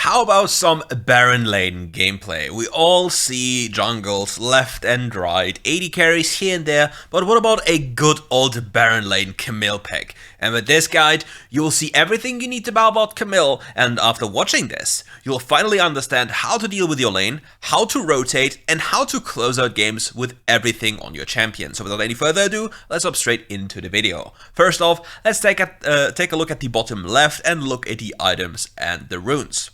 How about some Baron Lane gameplay? We all see jungles left and right, 80 carries here and there, but what about a good old Baron Lane Camille pick? And with this guide, you will see everything you need to know about Camille, and after watching this, you'll finally understand how to deal with your lane, how to rotate, and how to close out games with everything on your champion. So without any further ado, let's hop straight into the video. First off, let's take a look at the bottom left and look at the items and the runes.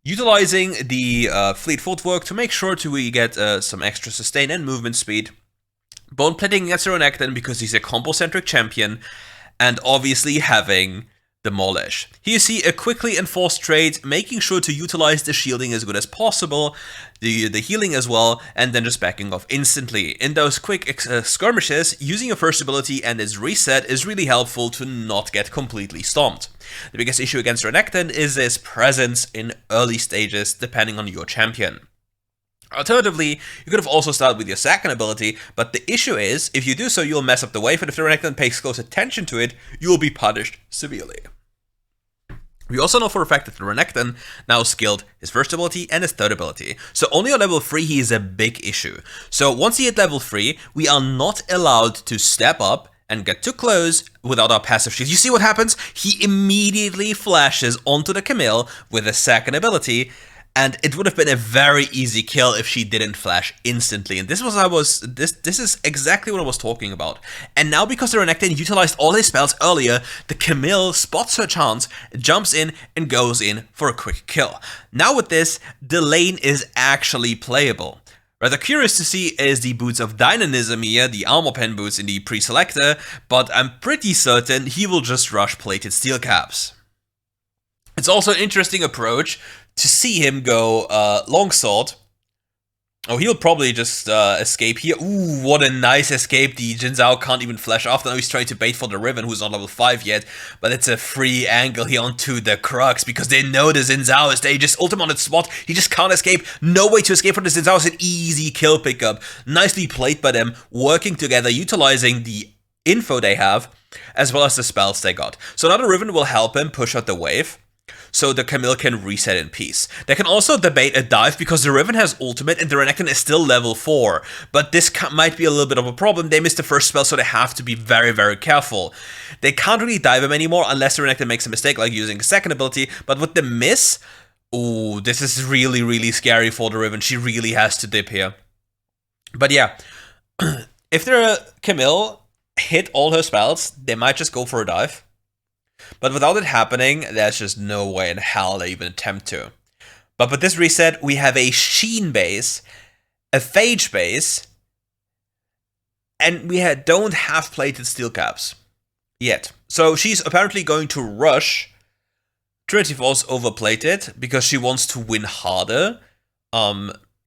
Utilizing the fleet footwork to make sure we get some extra sustain and movement speed. Bone plating against Renekton because he's a combo-centric champion. And obviously having Demolish. Here you see a quickly enforced trade, making sure to utilize the shielding as good as possible, the healing as well, and then just backing off instantly. In those quick skirmishes, using your first ability and its reset is really helpful to not get completely stomped. The biggest issue against Renekton is his presence in early stages, depending on your champion. Alternatively, you could have also started with your second ability, but the issue is, if you do so, you'll mess up the wave, and if the Renekton pays close attention to it, you will be punished severely. We also know for a fact that the Renekton now skilled his first ability and his third ability, so only on level 3 he is a big issue. So once he hit level 3, we are not allowed to step up and get too close without our passive shield. You see what happens? He immediately flashes onto the Camille with a second ability, and it would have been a very easy kill if she didn't flash instantly. And this is exactly what I was talking about. And now because the Renekton utilized all his spells earlier, the Camille spots her chance, jumps in, and goes in for a quick kill. Now with this, the lane is actually playable. Rather curious to see is the boots of dynamism here, the armor pen boots in the pre-selector, but I'm pretty certain he will just rush plated steel caps. It's also an interesting approach to see him go longsword. Oh, he'll probably just escape here. Ooh, what a nice escape. The Jin Zhao can't even flash after. Now he's trying to bait for the Riven, who's not level 5 yet. But it's a free angle here onto the Crux, because they know the Jin Zhao is there. He just ult him on its spot. He just can't escape. No way to escape from the Jin Zhao. It's an easy kill pickup. Nicely played by them, working together, utilizing the info they have, as well as the spells they got. So now the Riven will help him push out the wave, so the Camille can reset in peace. They can also debate a dive because the Riven has ultimate and the Renekton is still level 4. But this might be a little bit of a problem. They missed the first spell, so they have to be very, very careful. They can't really dive him anymore unless the Renekton makes a mistake, like using a second ability. But with the miss, ooh, this is really, really scary for the Riven. She really has to dip here. But yeah, if the Camille hit all her spells, they might just go for a dive. But without it happening, there's just no way in hell they even attempt to. But with this reset, we have a Sheen base, a Phage base, and we don't have plated steel caps yet. So she's apparently going to rush Trinity Force over plated because she wants to win harder.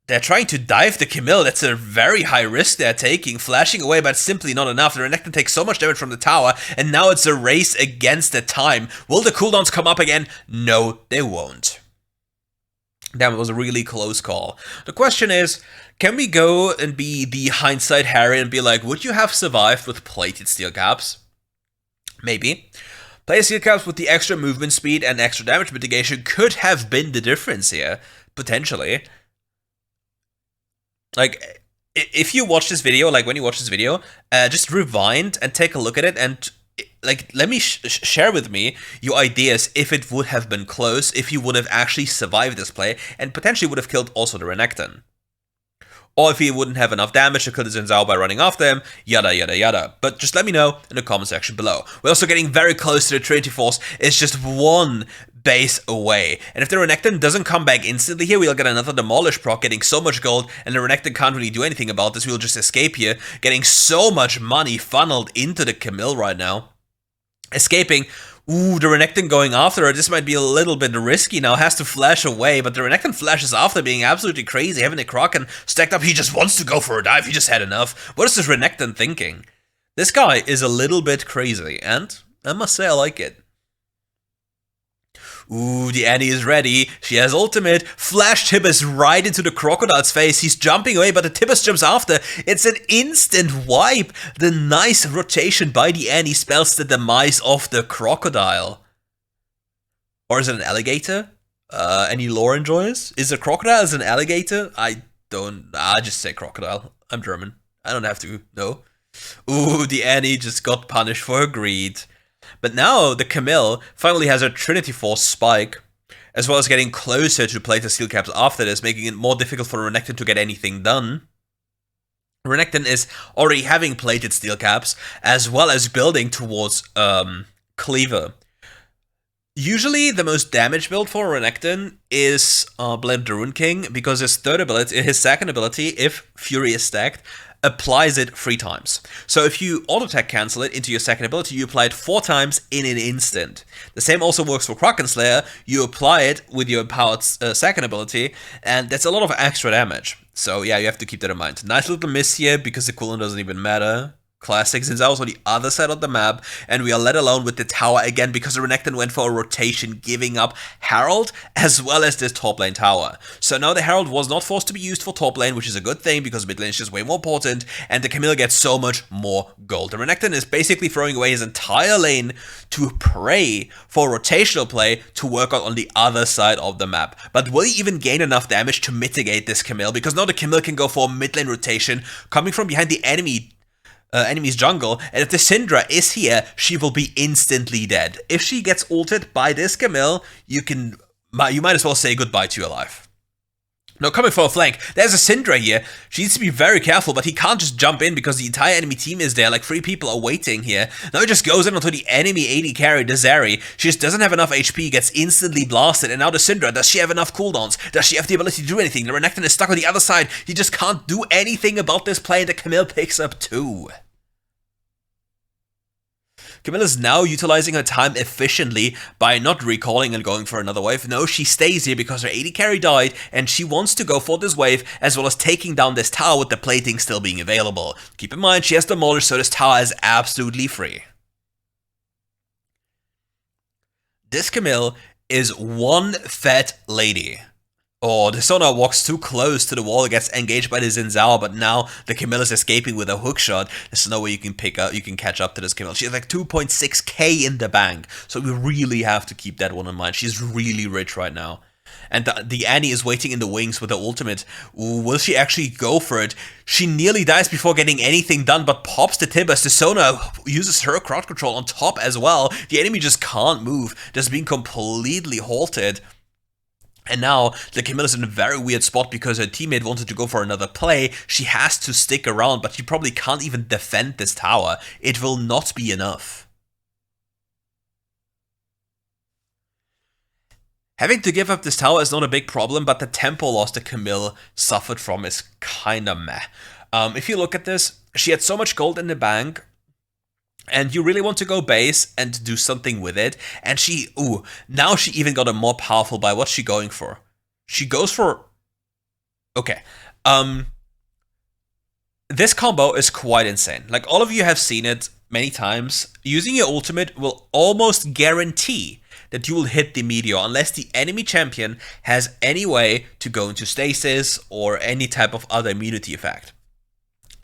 They're trying to dive the Camille. That's a very high risk they're taking. Flashing away, but simply not enough. The Renekton takes so much damage from the tower, and now it's a race against the time. Will the cooldowns come up again? No, they won't. Damn, it was a really close call. The question is, can we go and be the hindsight Harry and be like, would you have survived with plated steel caps? Maybe. Plated steel caps with the extra movement speed and extra damage mitigation could have been the difference here, potentially. Like, if you watch this video, like when you watch this video, just rewind and take a look at it and, like, let me share with me your ideas if it would have been close, if you would have actually survived this play, and potentially would have killed also the Renekton. Or if he wouldn't have enough damage to kill the Jin Zhao by running after him, yada yada yada. But just let me know in the comment section below. We're also getting very close to the Trinity Force. It's just one base away. And if the Renekton doesn't come back instantly here, we'll get another Demolish proc, getting so much gold, and the Renekton can't really do anything about this. We'll just escape here, getting so much money funneled into the Camille right now. Escaping. Ooh, the Renekton going after her. This might be a little bit risky now. Has to flash away, but the Renekton flashes after, being absolutely crazy. Having the Kraken stacked up, he just wants to go for a dive. He just had enough. What is this Renekton thinking? This guy is a little bit crazy, and I must say I like it. Ooh, the Annie is ready. She has ultimate. Flash Tibbers right into the Crocodile's face. He's jumping away, but the Tibbers jumps after. It's an instant wipe. The nice rotation by the Annie spells the demise of the Crocodile. Or is it an alligator? Any lore enjoyers? Is a crocodile as an alligator? I just say crocodile. I'm German. I don't have to know. Ooh, the Annie just got punished for her greed. But now the Camille finally has her Trinity Force spike, as well as getting closer to plate the steel caps after this, making it more difficult for Renekton to get anything done. Renekton is already having plated steel caps, as well as building towards Cleaver. Usually, the most damage build for Renekton is Blame the Rune King, because his second ability, if Fury is stacked, applies it 3 times. So if you auto-attack cancel it into your second ability, you apply it 4 times in an instant. The same also works for Kraken Slayer. You apply it with your empowered second ability, and that's a lot of extra damage. So yeah, you have to keep that in mind. Nice little miss here, because the cooldown doesn't even matter. Classic, since I was on the other side of the map, and we are let alone with the tower again because the Renekton went for a rotation, giving up Herald as well as this top lane tower. So now the Herald was not forced to be used for top lane, which is a good thing because mid lane is just way more important, and the Camille gets so much more gold. The Renekton is basically throwing away his entire lane to pray for rotational play to work out on the other side of the map. But will he even gain enough damage to mitigate this Camille? Because now the Camille can go for a mid lane rotation coming from behind the enemy's jungle, and if the Syndra is here, she will be instantly dead. If she gets ulted by this Camille, you might as well say goodbye to your life. Now, coming for a flank, there's a Syndra here. She needs to be very careful, but he can't just jump in because the entire enemy team is there. Like 3 people are waiting here. Now he just goes in onto the enemy AD carry, the Zeri. She just doesn't have enough HP, gets instantly blasted. And now the Syndra, does she have enough cooldowns? Does she have the ability to do anything? The Renekton is stuck on the other side. He just can't do anything about this play, and the Camille picks up 2. Camille is now utilizing her time efficiently by not recalling and going for another wave. No, she stays here because her AD carry died, and she wants to go for this wave, as well as taking down this tower with the plating still being available. Keep in mind, she has demolished, so this tower is absolutely free. This Camille is one fat lady. Oh, the Sona walks too close to the wall, gets engaged by the Xin Zhao, but now the Camille is escaping with a hook shot. There's no way you can catch up to this Camille. She has like 2.6k in the bank, so we really have to keep that one in mind. She's really rich right now. And the Annie is waiting in the wings with her ultimate. Ooh, will she actually go for it? She nearly dies before getting anything done, but pops the Timbers. The Sona uses her crowd control on top as well. The enemy just can't move, just being completely halted. And now, the Camille is in a very weird spot because her teammate wanted to go for another play. She has to stick around, but she probably can't even defend this tower. It will not be enough. Having to give up this tower is not a big problem, but the tempo loss the Camille suffered from is kinda meh. If you look at this, she had so much gold in the bank, and you really want to go base and do something with it. And now she even got a more powerful buy. What's she going for? She goes for... Okay. This combo is quite insane. Like, all of you have seen it many times. Using your ultimate will almost guarantee that you will hit the meteor unless the enemy champion has any way to go into stasis or any type of other immunity effect.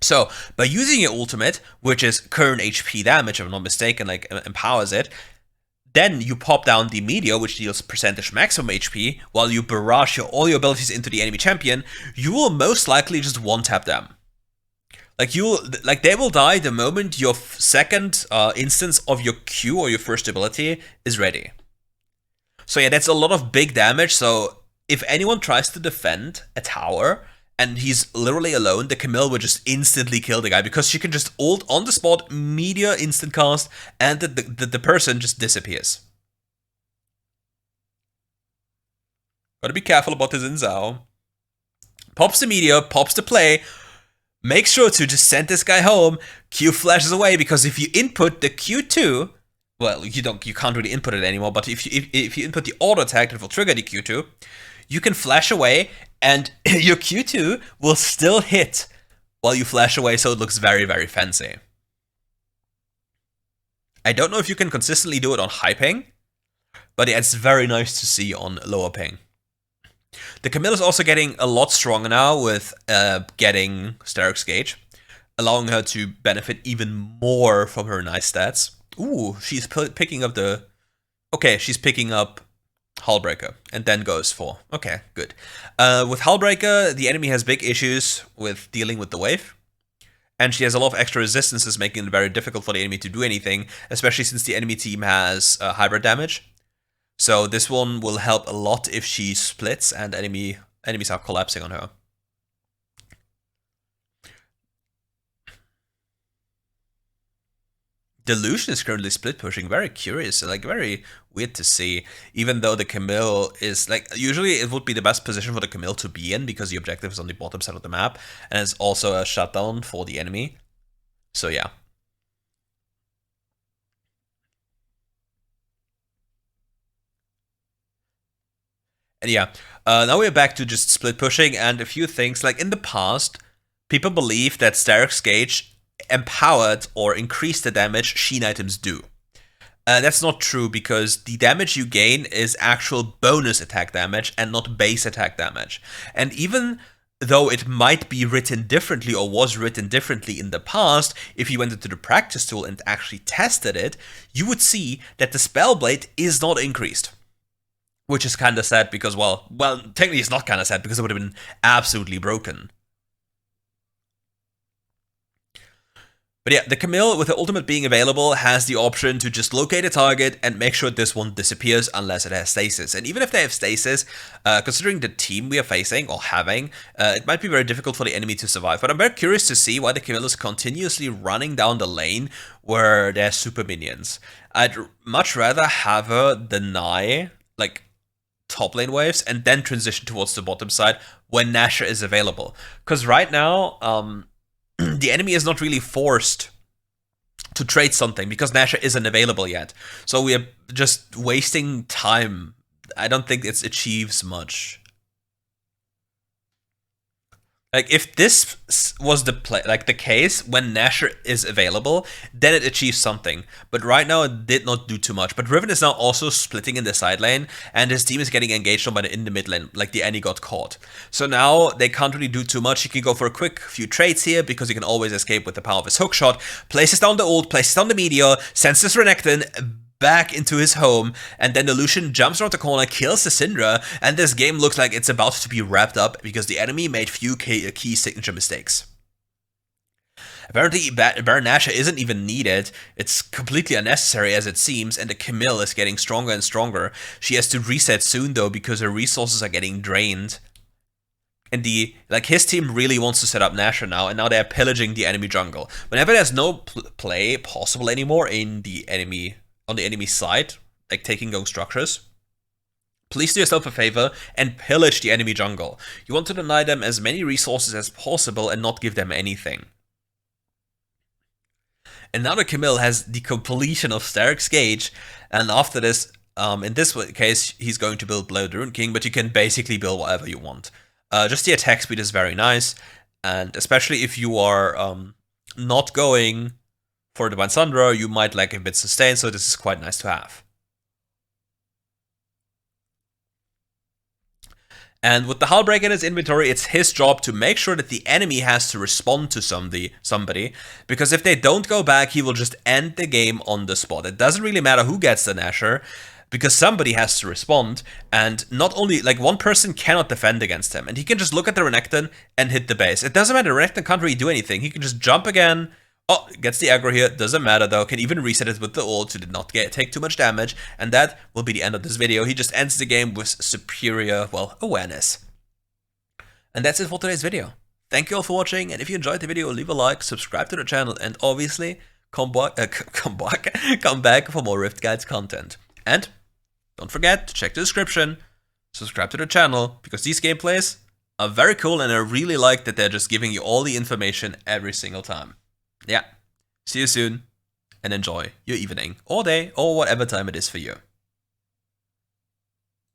So, by using your ultimate, which is current HP damage, if I'm not mistaken, like empowers it, then you pop down the meteor, which deals percentage maximum HP, while you barrage all your abilities into the enemy champion, you will most likely just one-tap them. Like they will die the moment your second instance of your Q or your first ability is ready. So yeah, that's a lot of big damage. So if anyone tries to defend a tower and he's literally alone, the Camille will just instantly kill the guy because she can just ult on the spot, meteor instant cast, and the person just disappears. Gotta be careful about the Xin Zhao. Pops the meteor, pops the play. Make sure to just send this guy home. Q flashes away because if you input the Q2, well, you can't really input it anymore. But if you input the auto attack, that will trigger the Q2. You can flash away, and your Q2 will still hit while you flash away, so it looks very, very fancy. I don't know if you can consistently do it on high ping, but yeah, it's very nice to see on lower ping. The Camille is also getting a lot stronger now with getting Starrick's Gauge, allowing her to benefit even more from her nice stats. Ooh, she's picking up the... Okay, she's picking up Hullbreaker, and then goes for. Okay, good. With Hullbreaker, the enemy has big issues with dealing with the wave. And she has a lot of extra resistances, making it very difficult for the enemy to do anything, especially since the enemy team has hybrid damage. So this one will help a lot if she splits and enemies are collapsing on her. Delusion is currently split pushing. Very curious, like very weird to see. Even though the Camille is like, usually it would be the best position for the Camille to be in because the objective is on the bottom side of the map and it's also a shutdown for the enemy. So yeah. And yeah, now we're back to just split pushing and a few things. Like in the past, people believe that Starrick's Gauge empowered or increased the damage Sheen items do. That's not true because the damage you gain is actual bonus attack damage and not base attack damage. And even though it might be written differently or was written differently in the past, if you went into the practice tool and actually tested it, you would see that the Spellblade is not increased. Which is kind of sad because, well, technically it's not kind of sad because it would have been absolutely broken. But yeah, the Camille, with the ultimate being available, has the option to just locate a target and make sure this one disappears unless it has stasis. And even if they have stasis, considering the team we are facing or having, it might be very difficult for the enemy to survive. But I'm very curious to see why the Camille is continuously running down the lane where there's super minions. I'd much rather have her deny, like, top lane waves and then transition towards the bottom side when Nasher is available. Because right now, the enemy is not really forced to trade something because Nasher isn't available yet. So we are just wasting time. I don't think it achieves much. Like, if this was the case when Nasher is available, then it achieves something. But right now, it did not do too much. But Riven is now also splitting in the side lane, and his team is getting engaged on in the mid lane, like the Annie got caught. So now, they can't really do too much. He can go for a quick few trades here, because he can always escape with the power of his hookshot, places down the ult, places down the meteor, sends his Renekton back into his home, and then the Lucian jumps around the corner, kills the Syndra, and this game looks like it's about to be wrapped up because the enemy made few key signature mistakes. Apparently, Baron Nashor isn't even needed. It's completely unnecessary as it seems, and the Camille is getting stronger and stronger. She has to reset soon though because her resources are getting drained. And his team really wants to set up Nashor now, and now they're pillaging the enemy jungle. Whenever there's no play possible anymore in the enemy on the enemy side, like taking those structures, please do yourself a favor and pillage the enemy jungle. You want to deny them as many resources as possible and not give them anything. And now the Camille has the completion of Starrick's Gauge, and after this, in this case, he's going to build Blood Rune King, but you can basically build whatever you want. Just the attack speed is very nice, and especially if you are not going for Divine Sunderer, you might lack a bit sustain, so this is quite nice to have. And with the Hullbreaker in his inventory, it's his job to make sure that the enemy has to respond to somebody, because if they don't go back, he will just end the game on the spot. It doesn't really matter who gets the Nashor, because somebody has to respond, and not only, like, one person cannot defend against him, and he can just look at the Renekton and hit the base. It doesn't matter, Renekton can't really do anything. He can just jump again. Oh, gets the aggro here, doesn't matter though, can even reset it with the ult, so did not take too much damage, and that will be the end of this video. He just ends the game with superior, well, awareness. And that's it for today's video. Thank you all for watching, and if you enjoyed the video, leave a like, subscribe to the channel, and obviously, come back for more RiftGuides content. And don't forget to check the description, subscribe to the channel, because these gameplays are very cool, and I really like that they're just giving you all the information every single time. Yeah, see you soon, and enjoy your evening, or day, or whatever time it is for you.